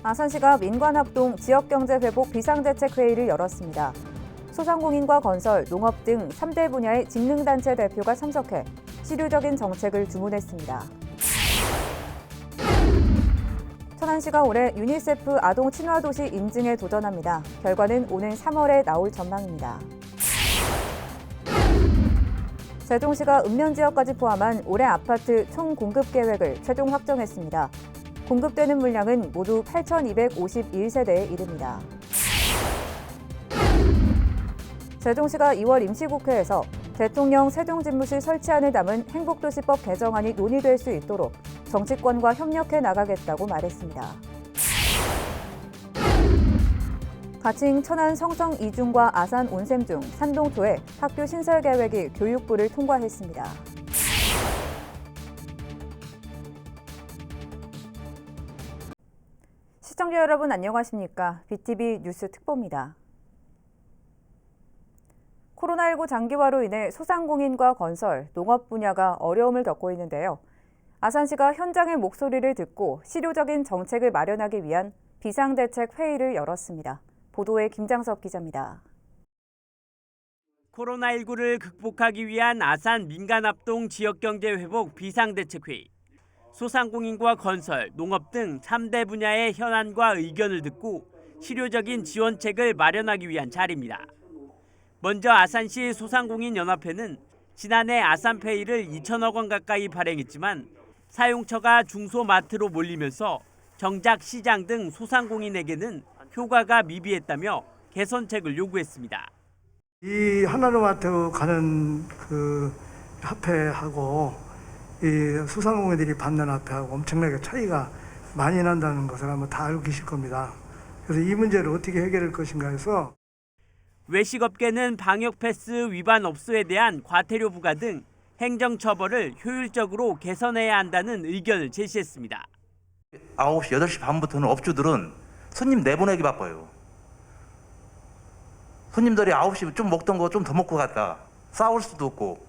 아산시가 민관합동 지역경제회복 비상대책회의를 열었습니다. 소상공인과 건설, 농업 등 3대 분야의 직능단체 대표가 참석해 실효적인 정책을 주문했습니다. 천안시가 올해 유니세프 아동 친화도시 인증에 도전합니다. 결과는 오는 3월에 나올 전망입니다. 세종시가 읍면지역까지 포함한 올해 아파트 총 공급 계획을 최종 확정했습니다. 공급되는 물량은 모두 8,251세대에 이릅니다. 세종시가 2월 임시국회에서 대통령 세종집무실 설치안을 담은 행복도시법 개정안이 논의될 수 있도록 정치권과 협력해 나가겠다고 말했습니다. 가칭 천안 성성 이중과 아산 온샘중, 산동초의 학교 신설 계획이 교육부를 통과했습니다. 시청자 여러분 안녕하십니까? BTV 뉴스 특보입니다. 코로나19 장기화로 인해 소상공인과 건설, 농업 분야가 어려움을 겪고 있는데요. 아산시가 현장의 목소리를 듣고 실효적인 정책을 마련하기 위한 비상대책 회의를 열었습니다. 보도에 김장섭 기자입니다. 코로나19를 극복하기 위한 아산 민간합동 지역경제회복 비상대책회의. 소상공인과 건설, 농업 등 3대 분야의 현안과 의견을 듣고 실효적인 지원책을 마련하기 위한 자리입니다. 먼저 아산시 소상공인연합회는 지난해 아산페이를 2천억 원 가까이 발행했지만 사용처가 중소마트로 몰리면서 정작 시장 등 소상공인에게는 효과가 미비했다며 개선책을 요구했습니다. 이 하나로마트 가는 화폐하고 이 소상공인들이 받는 화폐하고 엄청나게 차이가 많이 난다는 것을 아마 다 알고 계실 겁니다. 그래서 이 문제를 어떻게 해결할 것인가 해서 외식업계는 방역 패스 위반 업소에 대한 과태료 부과 등 행정 처벌을 효율적으로 개선해야 한다는 의견을 제시했습니다. 9시, 8시 반부터는 업주들은 손님 내보내기 바빠요. 손님들이 9시 좀 먹던 거 좀 더 먹고 갔다. 싸울 수도 없고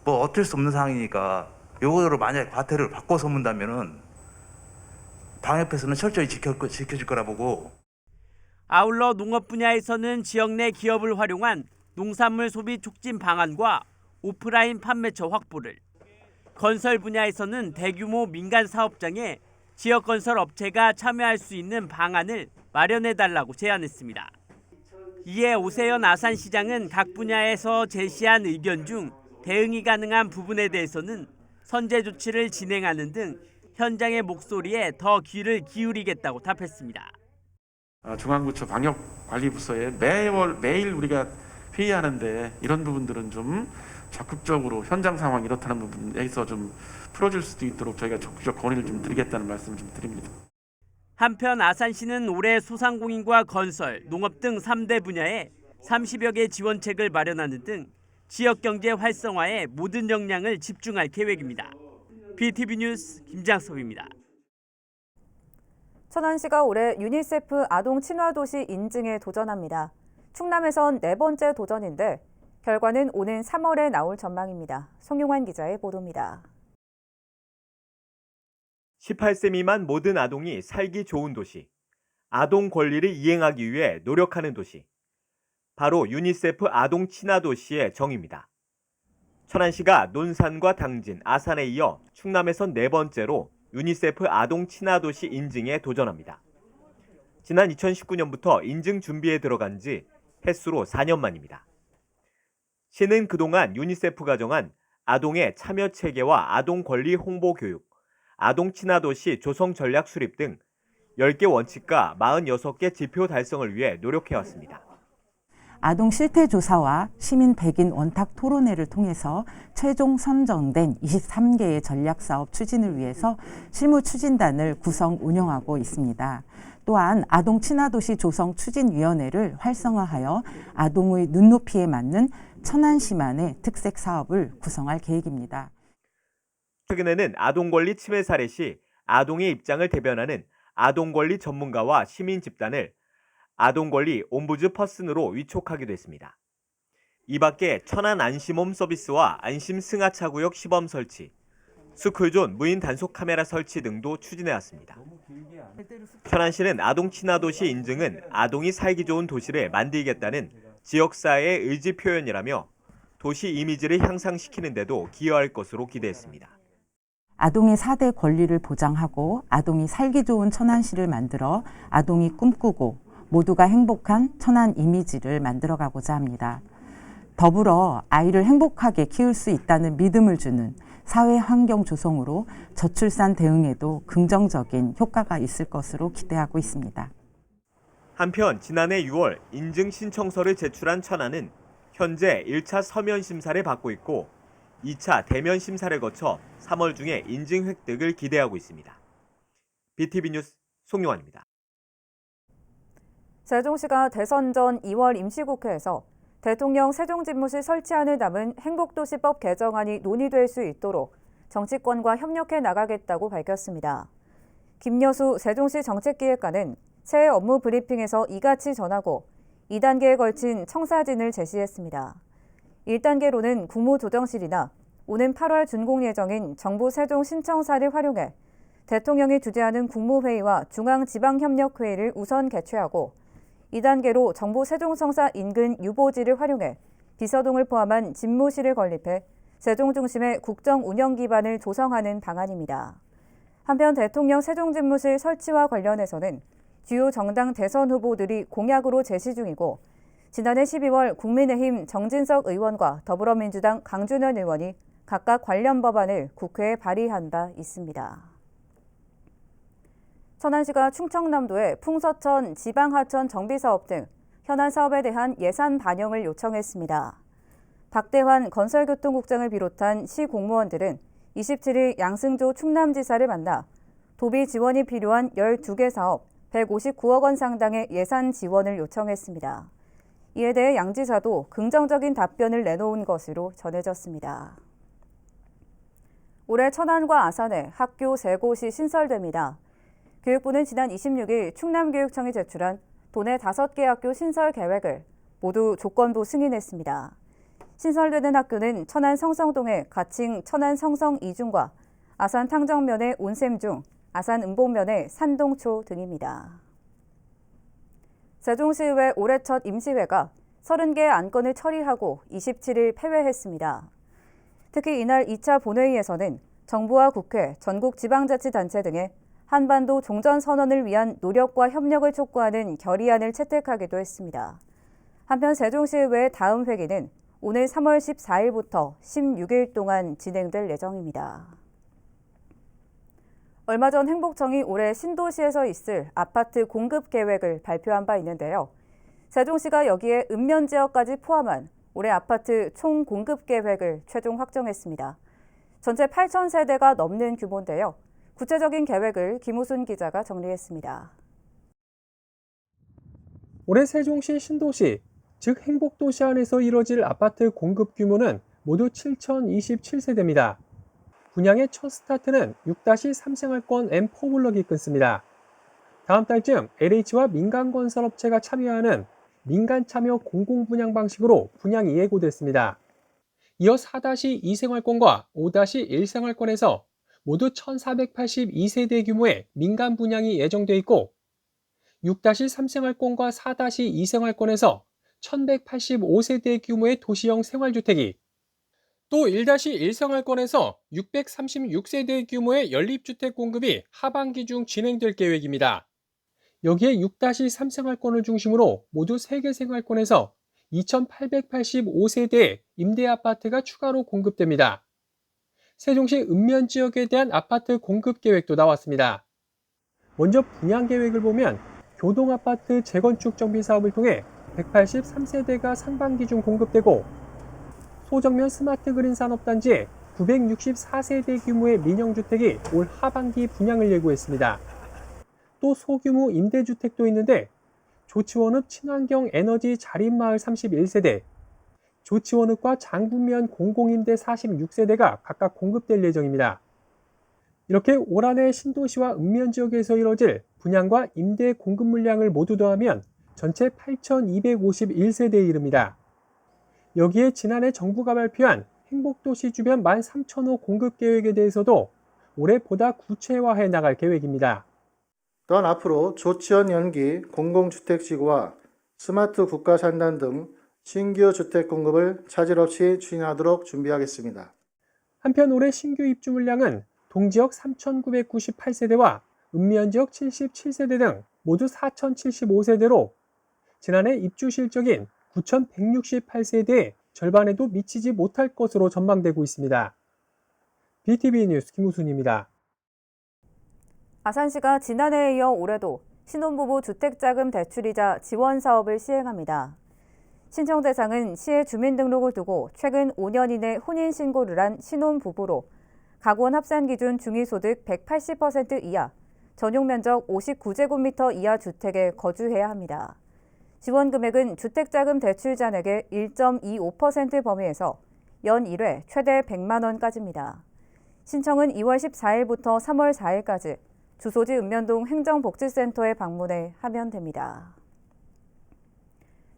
뭐 어쩔 수 없는 상황이니까 요거를 만약에 과태료를 바꿔 선문다면은 방역 패스는 철저히 지켜질 거라 보고. 아울러 농업 분야에서는 지역 내 기업을 활용한 농산물 소비 촉진 방안과 오프라인 판매처 확보를, 건설 분야에서는 대규모 민간 사업장에 지역 건설 업체가 참여할 수 있는 방안을 마련해달라고 제안했습니다. 이에 오세연 아산시장은 각 분야에서 제시한 의견 중 대응이 가능한 부분에 대해서는 선제 조치를 진행하는 등 현장의 목소리에 더 귀를 기울이겠다고 답했습니다. 중앙부처 방역관리부서에 매일 우리가 회의하는데 이런 부분들은 좀 적극적으로 현장 상황이 이렇다는 부분에서 좀 풀어줄 수도 있도록 저희가 적극적 건의를 좀 드리겠다는 말씀을 좀 드립니다. 한편 아산시는 올해 소상공인과 건설, 농업 등 3대 분야에 30여 개 지원책을 마련하는 등 지역경제 활성화에 모든 역량을 집중할 계획입니다. BTV 뉴스 김장섭입니다. 천안시가 올해 유니세프 아동 친화도시 인증에 도전합니다. 충남에선 4번째 도전인데 결과는 오는 3월에 나올 전망입니다. 송용환 기자의 보도입니다. 18세 미만 모든 아동이 살기 좋은 도시, 아동 권리를 이행하기 위해 노력하는 도시. 바로 유니세프 아동 친화 도시의 정의입니다. 천안시가 논산과 당진, 아산에 이어 충남에선 4번째로 유니세프 아동 친화 도시 인증에 도전합니다. 지난 2019년부터 인증 준비에 들어간 지 횟수로 4년 만입니다. 시는 그동안 유니세프가 정한 아동의 참여 체계와 아동 권리 홍보 교육, 아동 친화 도시 조성 전략 수립 등 10개 원칙과 46개 지표 달성을 위해 노력해왔습니다. 아동 실태 조사와 시민 100인 원탁 토론회를 통해서 최종 선정된 23개의 전략 사업 추진을 위해서 실무 추진단을 구성 운영하고 있습니다. 또한 아동 친화 도시 조성 추진위원회를 활성화하여 아동의 눈높이에 맞는 천안시만의 특색 사업을 구성할 계획입니다. 최근에는 아동 권리 침해 사례 시 아동의 입장을 대변하는 아동 권리 전문가와 시민 집단을 아동 권리 옴부즈 퍼슨으로 위촉하기도 했습니다. 이 밖에 천안 안심홈 서비스와 안심 승하차구역 시범 설치, 스쿨존 무인 단속 카메라 설치 등도 추진해왔습니다. 천안시는 아동 친화도시 인증은 아동이 살기 좋은 도시를 만들겠다는 지역사회의 의지 표현이라며 도시 이미지를 향상시키는 데도 기여할 것으로 기대했습니다. 아동의 4대 권리를 보장하고 아동이 살기 좋은 천안시를 만들어 아동이 꿈꾸고 모두가 행복한 천안 이미지를 만들어가고자 합니다. 더불어 아이를 행복하게 키울 수 있다는 믿음을 주는 사회 환경 조성으로 저출산 대응에도 긍정적인 효과가 있을 것으로 기대하고 있습니다. 한편 지난해 6월 인증 신청서를 제출한 천안은 현재 1차 서면 심사를 받고 있고 2차 대면 심사를 거쳐 3월 중에 인증 획득을 기대하고 있습니다. BTV 뉴스 송용환입니다. 세종시가 대선 전 2월 임시국회에서 대통령 세종집무실 설치안을 담은 행복도시법 개정안이 논의될 수 있도록 정치권과 협력해 나가겠다고 밝혔습니다. 김여수 세종시 정책기획관은 새해 업무 브리핑에서 이같이 전하고 2단계에 걸친 청사진을 제시했습니다. 1단계로는 국무조정실이나 오는 8월 준공 예정인 정부 세종 신청사를 활용해 대통령이 주재하는 국무회의와 중앙지방협력회의를 우선 개최하고 2단계로 정부 세종청사 인근 유보지를 활용해 비서동을 포함한 집무실을 건립해 세종 중심의 국정 운영 기반을 조성하는 방안입니다. 한편 대통령 세종집무실 설치와 관련해서는 주요 정당 대선 후보들이 공약으로 제시 중이고 지난해 12월 국민의힘 정진석 의원과 더불어민주당 강준현 의원이 각각 관련 법안을 국회에 발의한 바 있습니다. 천안시가 충청남도의 풍서천 지방하천 정비사업 등 현안 사업에 대한 예산 반영을 요청했습니다. 박대환 건설교통국장을 비롯한 시 공무원들은 27일 양승조 충남지사를 만나 도비 지원이 필요한 12개 사업 159억 원 상당의 예산 지원을 요청했습니다. 이에 대해 양 지사도 긍정적인 답변을 내놓은 것으로 전해졌습니다. 올해 천안과 아산에 학교 3곳이 신설됩니다. 교육부는 지난 26일 충남교육청이 제출한 도내 5개 학교 신설 계획을 모두 조건부 승인했습니다. 신설되는 학교는 천안 성성동의 가칭 천안 성성 이중과 아산 탕정면의 온샘중, 아산 은복면의 산동초 등입니다. 세종시의회 올해 첫 임시회가 30개의 안건을 처리하고 27일 폐회했습니다. 특히 이날 2차 본회의에서는 정부와 국회, 전국지방자치단체 등의 한반도 종전선언을 위한 노력과 협력을 촉구하는 결의안을 채택하기도 했습니다. 한편 세종시의회 다음 회기는 오늘 3월 14일부터 16일 동안 진행될 예정입니다. 얼마 전 행복청이 올해 신도시에서 있을 아파트 공급 계획을 발표한 바 있는데요. 세종시가 여기에 읍면지역까지 포함한 올해 아파트 총 공급 계획을 최종 확정했습니다. 전체 8,000세대가 넘는 규모인데요. 구체적인 계획을 김우순 기자가 정리했습니다. 올해 세종시 신도시, 즉 행복도시 안에서 이뤄질 아파트 공급 규모는 모두 7,027세대입니다. 분양의 첫 스타트는 6-3 생활권 M4 블럭이 끊습니다. 다음 달쯤 LH와 민간건설업체가 참여하는 민간참여 공공분양 방식으로 분양이 예고됐습니다. 이어 4-2 생활권과 5-1 생활권에서 모두 1,482세대 규모의 민간 분양이 예정돼 있고 6-3 생활권과 4-2 생활권에서 1,185세대 규모의 도시형 생활주택이 또 1-1 생활권에서 636세대 규모의 연립주택 공급이 하반기 중 진행될 계획입니다. 여기에 6-3 생활권을 중심으로 모두 3개 생활권에서 2,885세대의 임대아파트가 추가로 공급됩니다. 세종시 읍면 지역에 대한 아파트 공급 계획도 나왔습니다. 먼저 분양 계획을 보면 교동아파트 재건축 정비 사업을 통해 183세대가 상반기 중 공급되고 소정면 스마트 그린 산업단지에 964세대 규모의 민영주택이 올 하반기 분양을 예고했습니다. 또 소규모 임대주택도 있는데 조치원읍 친환경 에너지 자립마을 31세대, 조치원읍과 장군면 공공임대 46세대가 각각 공급될 예정입니다. 이렇게 올 한해 신도시와 읍면 지역에서 이뤄질 분양과 임대 공급 물량을 모두 더하면 전체 8,251세대에 이릅니다. 여기에 지난해 정부가 발표한 행복도시 주변 13,000호 공급 계획에 대해서도 올해 보다 구체화해 나갈 계획입니다. 또한 앞으로 조치원 연기 공공주택지구와 스마트 국가산단 등 신규 주택 공급을 차질 없이 추진하도록 준비하겠습니다. 한편 올해 신규 입주 물량은 동지역 3,998세대와 읍면지역 77세대 등 모두 4,075세대로 지난해 입주 실적인 9,168세대의 절반에도 미치지 못할 것으로 전망되고 있습니다. BTV 뉴스 김우순입니다. 아산시가 지난해에 이어 올해도 신혼부부 주택자금 대출이자 지원 사업을 시행합니다. 신청 대상은 시의 주민등록을 두고 최근 5년 이내 혼인신고를 한 신혼부부로 가구원 합산 기준 중위소득 180% 이하, 전용 면적 59제곱미터 이하 주택에 거주해야 합니다. 지원 금액은 주택자금 대출 잔액의 1.25% 범위에서 연 1회 최대 100만 원까지입니다. 신청은 2월 14일부터 3월 4일까지 주소지 읍면동 행정복지센터에 방문해 하면 됩니다.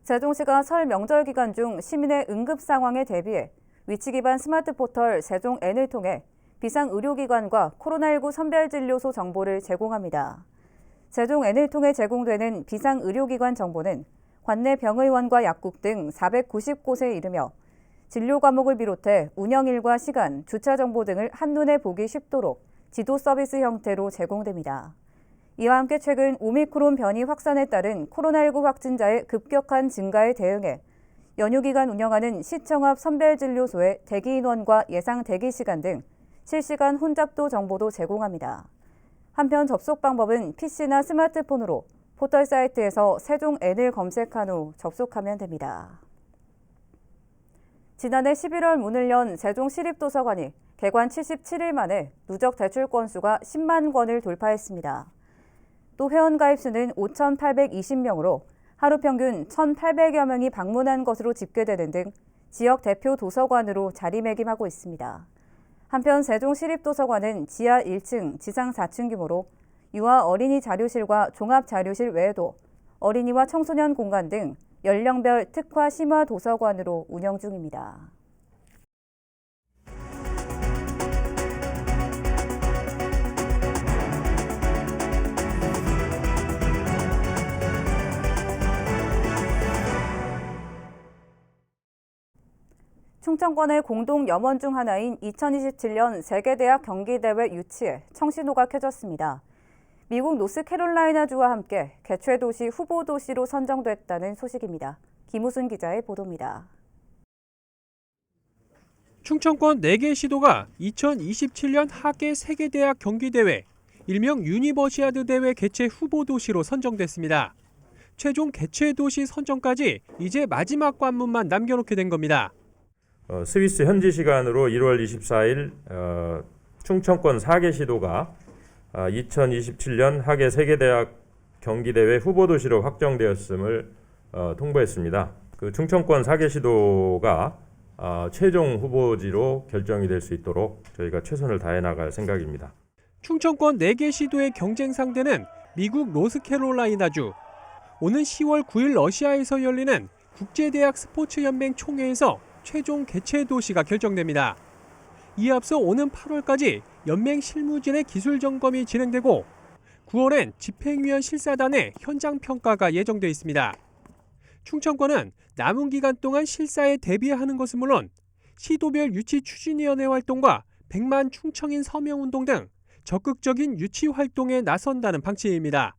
세종시가 설 명절 기간 중 시민의 응급 상황에 대비해 위치 기반 스마트 포털 세종N을 통해 비상의료기관과 코로나19 선별진료소 정보를 제공합니다. 세종N을 통해 제공되는 비상의료기관 정보는 관내 병의원과 약국 등 490곳에 이르며 진료 과목을 비롯해 운영일과 시간, 주차 정보 등을 한눈에 보기 쉽도록 지도 서비스 형태로 제공됩니다. 이와 함께 최근 오미크론 변이 확산에 따른 코로나19 확진자의 급격한 증가에 대응해 연휴 기간 운영하는 시청 앞 선별진료소의 대기 인원과 예상 대기 시간 등 실시간 혼잡도 정보도 제공합니다. 한편 접속 방법은 PC나 스마트폰으로 포털 사이트에서 세종N을 검색한 후 접속하면 됩니다. 지난해 11월 문을 연 세종시립도서관이 개관 77일 만에 누적 대출 건수가 10만 권을 돌파했습니다. 또 회원 가입 수는 5,820명으로 하루 평균 1,800여 명이 방문한 것으로 집계되는 등 지역 대표 도서관으로 자리매김하고 있습니다. 한편 세종시립도서관은 지하 1층, 지상 4층 규모로 유아 어린이 자료실과 종합자료실 외에도 어린이와 청소년 공간 등 연령별 특화 심화 도서관으로 운영 중입니다. 충청권의 공동 염원 중 하나인 2027년 세계대학 경기대회 유치에 청신호가 켜졌습니다. 미국 노스캐롤라이나주와 함께 개최도시 후보도시로 선정됐다는 소식입니다. 김우순 기자의 보도입니다. 충청권 4개 시도가 2027년 하계 세계대학 경기대회, 일명 유니버시아드 대회 개최 후보도시로 선정됐습니다. 최종 개최도시 선정까지 이제 마지막 관문만 남겨놓게 된 겁니다. 스위스 현지 시간으로 1월 24일 충청권 4개 시도가 2027년 하계 세계대학 경기대회 후보도시로 확정되었음을 통보했습니다. 그 충청권 4개 시도가 최종 후보지로 결정이 될 수 있도록 저희가 최선을 다해 나갈 생각입니다. 충청권 4개 시도의 경쟁 상대는 미국 노스캐롤라이나주. 오는 10월 9일 러시아에서 열리는 국제대학 스포츠연맹 총회에서 최종 개최 도시가 결정됩니다. 이에 앞서 오는 8월까지 연맹 실무진의 기술 점검이 진행되고 9월엔 집행위원 실사단의 현장 평가가 예정돼 있습니다. 충청권은 남은 기간 동안 실사에 대비하는 것은 물론 시도별 유치 추진위원회 활동과 100만 충청인 서명운동 등 적극적인 유치 활동에 나선다는 방침입니다.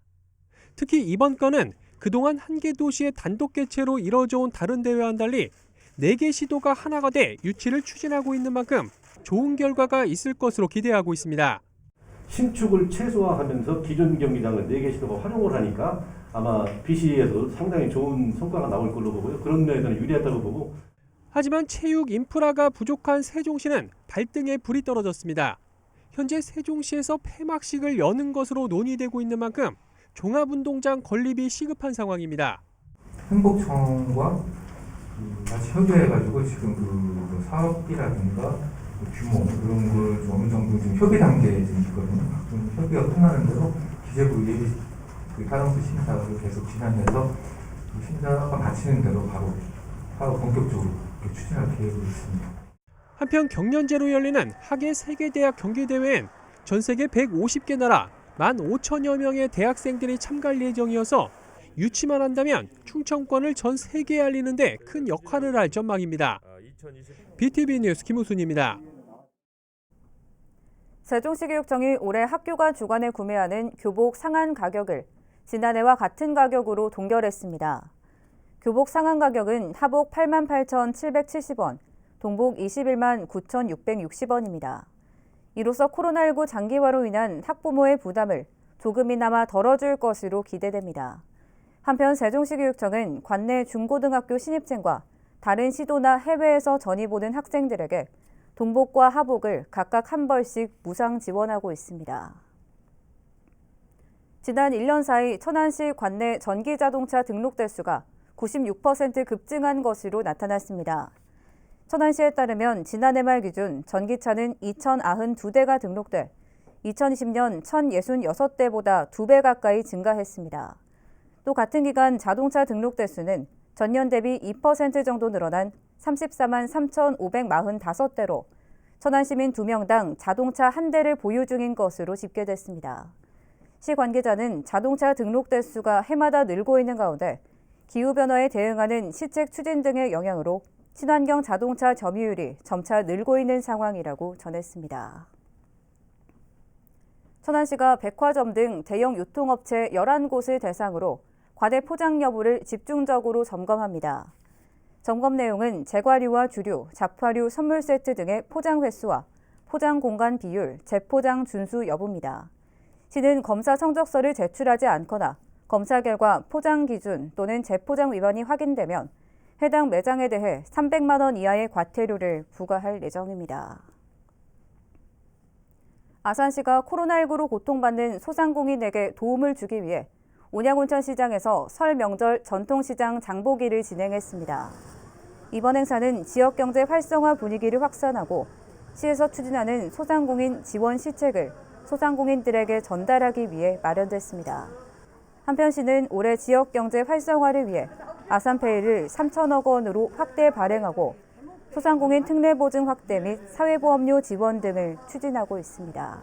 특히 이번 건은 그동안 한 개 도시의 단독 개최로 이뤄져 온 다른 대회와는 달리 4개 시도가 하나가 돼 유치를 추진하고 있는 만큼 좋은 결과가 있을 것으로 기대하고 있습니다. 신축을 최소화하면서 기존 경기장을 4개 시도가 활용을 하니까 아마 BC에서 상당히 좋은 성과가 나올 걸로 보고요. 그런 면에서는 유리하다고 보고. 하지만 체육 인프라가 부족한 세종시는 발등에 불이 떨어졌습니다. 현재 세종시에서 폐막식을 여는 것으로 논의되고 있는 만큼 종합운동장 건립이 시급한 상황입니다. 행복청과 같이 협의해가지고 지금 그 사업비라든가 규모 이런 걸 좀 어느 정도 지금 협의 단계에 지금 있거든요. 좀 협의가 끝나는 대로 기재부 예비 사람수 심사를 계속 진행해서 심사가 마치는 대로 바로 본격적으로 추진할 계획이 있습니다. 한편 경년제로 열리는 하계 세계대학 경기대회엔 전 세계 150개 나라 15,000여 명의 대학생들이 참가할 예정이어서 유치만 한다면 충청권을 전 세계에 알리는 데 큰 역할을 할 전망입니다. BTV 뉴스 김우순입니다. 세종시 교육청이 올해 학교가 주관해 구매하는 교복 상한 가격을 지난해와 같은 가격으로 동결했습니다. 교복 상한 가격은 하복 88,770원, 동복 21만 9,660원입니다. 이로써 코로나19 장기화로 인한 학부모의 부담을 조금이나마 덜어줄 것으로 기대됩니다. 한편 세종시 교육청은 관내 중고등학교 신입생과 다른 시도나 해외에서 전입 오는 학생들에게 동복과 하복을 각각 한 벌씩 무상 지원하고 있습니다. 지난 1년 사이 천안시 관내 전기자동차 등록 대수가 96% 급증한 것으로 나타났습니다. 천안시에 따르면 지난해 말 기준 전기차는 2,092대가 등록돼 2020년 1,066대보다 2배 가까이 증가했습니다. 또 같은 기간 자동차 등록 대수는 전년 대비 2% 정도 늘어난 34만 3,545대로 천안 시민 2명당 자동차 1대를 보유 중인 것으로 집계됐습니다. 시 관계자는 자동차 등록 대수가 해마다 늘고 있는 가운데 기후변화에 대응하는 시책 추진 등의 영향으로 친환경 자동차 점유율이 점차 늘고 있는 상황이라고 전했습니다. 천안시가 백화점 등 대형 유통업체 11곳을 대상으로 과대 포장 여부를 집중적으로 점검합니다. 점검 내용은 제과류와 주류, 잡화류 선물 세트 등의 포장 횟수와 포장 공간 비율, 재포장 준수 여부입니다. 시는 검사 성적서를 제출하지 않거나 검사 결과 포장 기준 또는 재포장 위반이 확인되면 해당 매장에 대해 300만 원 이하의 과태료를 부과할 예정입니다. 아산시가 코로나19로 고통받는 소상공인에게 도움을 주기 위해 온양온천시장에서 설 명절 전통시장 장보기를 진행했습니다. 이번 행사는 지역경제 활성화 분위기를 확산하고 시에서 추진하는 소상공인 지원 시책을 소상공인들에게 전달하기 위해 마련됐습니다. 한편 시는 올해 지역경제 활성화를 위해 아산페이를 3천억 원으로 확대 발행하고 소상공인 특례보증 확대 및 사회보험료 지원 등을 추진하고 있습니다.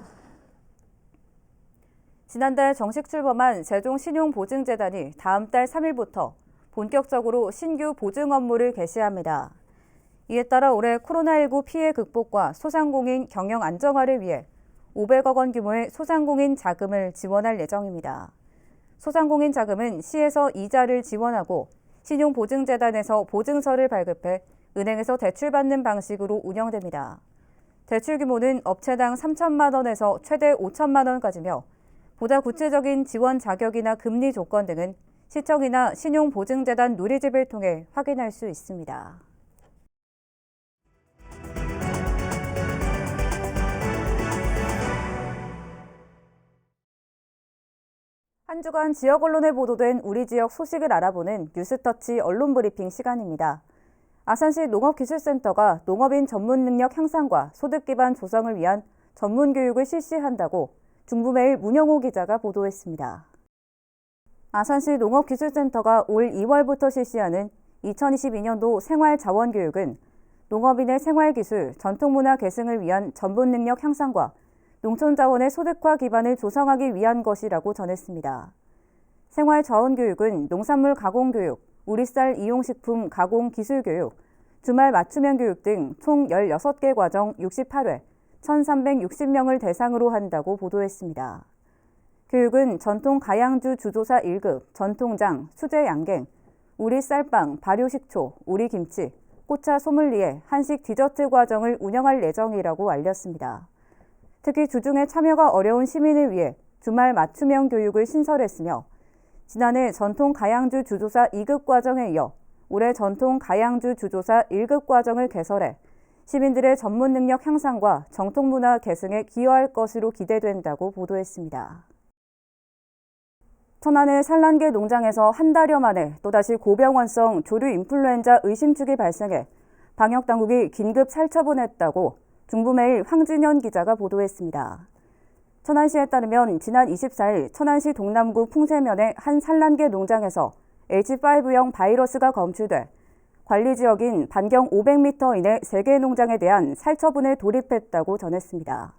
지난달 정식 출범한 세종신용보증재단이 다음 달 3일부터 본격적으로 신규 보증 업무를 개시합니다. 이에 따라 올해 코로나19 피해 극복과 소상공인 경영 안정화를 위해 500억 원 규모의 소상공인 자금을 지원할 예정입니다. 소상공인 자금은 시에서 이자를 지원하고 신용보증재단에서 보증서를 발급해 은행에서 대출받는 방식으로 운영됩니다. 대출 규모는 업체당 3천만 원에서 최대 5천만 원까지며 보다 구체적인 지원 자격이나 금리 조건 등은 시청이나 신용보증재단 누리집을 통해 확인할 수 있습니다. 한 주간 지역 언론에 보도된 우리 지역 소식을 알아보는 뉴스터치 언론브리핑 시간입니다. 아산시 농업기술센터가 농업인 전문 능력 향상과 소득 기반 조성을 위한 전문 교육을 실시한다고 중부매일 문영호 기자가 보도했습니다. 아산시 농업기술센터가 올 2월부터 실시하는 2022년도 생활자원교육은 농업인의 생활기술, 전통문화 계승을 위한 전문 능력 향상과 농촌자원의 소득화 기반을 조성하기 위한 것이라고 전했습니다. 생활자원교육은 농산물 가공교육, 우리쌀 이용식품 가공기술교육, 주말 맞춤형 교육 등 총 16개 과정 68회, 1,360명을 대상으로 한다고 보도했습니다. 교육은 전통 가양주 주조사 1급, 전통장, 수제 양갱, 우리 쌀빵, 발효식초, 우리 김치, 꽃차 소믈리에, 한식 디저트 과정을 운영할 예정이라고 알렸습니다. 특히 주중에 참여가 어려운 시민을 위해 주말 맞춤형 교육을 신설했으며 지난해 전통 가양주 주조사 2급 과정에 이어 올해 전통 가양주 주조사 1급 과정을 개설해 시민들의 전문 능력 향상과 정통문화 계승에 기여할 것으로 기대된다고 보도했습니다. 천안의 산란계 농장에서 한 달여 만에 또다시 고병원성 조류 인플루엔자 의심축이 발생해 방역당국이 긴급 살처분했다고 중부매일 황진현 기자가 보도했습니다. 천안시에 따르면 지난 24일 천안시 동남구 풍세면의 한 산란계 농장에서 H5형 바이러스가 검출돼 관리지역인 반경 500m 이내 3개 농장에 대한 살처분에 돌입했다고 전했습니다.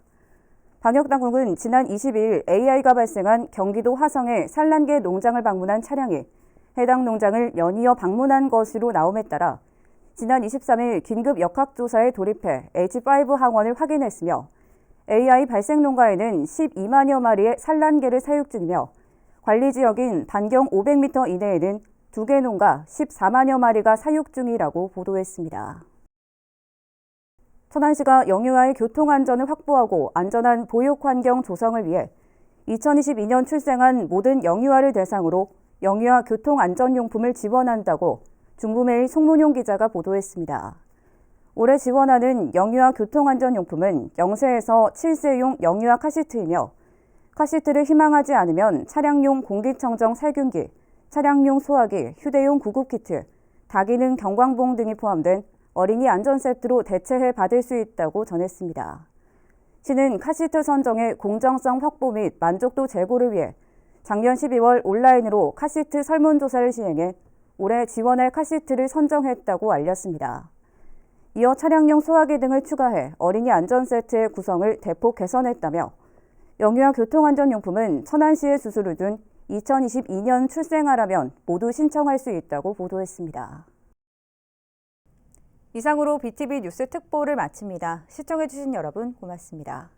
방역당국은 지난 22일 AI가 발생한 경기도 화성의 산란계 농장을 방문한 차량이 해당 농장을 연이어 방문한 것으로 나옴에 따라 지난 23일 긴급 역학조사에 돌입해 H5 항원을 확인했으며 AI 발생 농가에는 12만여 마리의 산란계를 사육 중이며 관리 지역인 반경 500m 이내에는 2개 농가 14만여 마리가 사육 중이라고 보도했습니다. 천안시가 영유아의 교통안전을 확보하고 안전한 보육환경 조성을 위해 2022년 출생한 모든 영유아를 대상으로 영유아 교통안전용품을 지원한다고 중부메일 송문용 기자가 보도했습니다. 올해 지원하는 영유아 교통안전용품은 0세에서 7세용 영유아 카시트이며 카시트를 희망하지 않으면 차량용 공기청정 살균기, 차량용 소화기, 휴대용 구급키트, 다기능 경광봉 등이 포함된 어린이 안전세트로 대체해 받을 수 있다고 전했습니다. 시는 카시트 선정의 공정성 확보 및 만족도 제고를 위해 작년 12월 온라인으로 카시트 설문조사를 시행해 올해 지원할 카시트를 선정했다고 알렸습니다. 이어 차량용 소화기 등을 추가해 어린이 안전세트의 구성을 대폭 개선했다며 영유아 교통안전용품은 천안시에 수수를 둔 2022년 출생아라면 모두 신청할 수 있다고 보도했습니다. 이상으로 BTV 뉴스 특보를 마칩니다. 시청해주신 여러분 고맙습니다.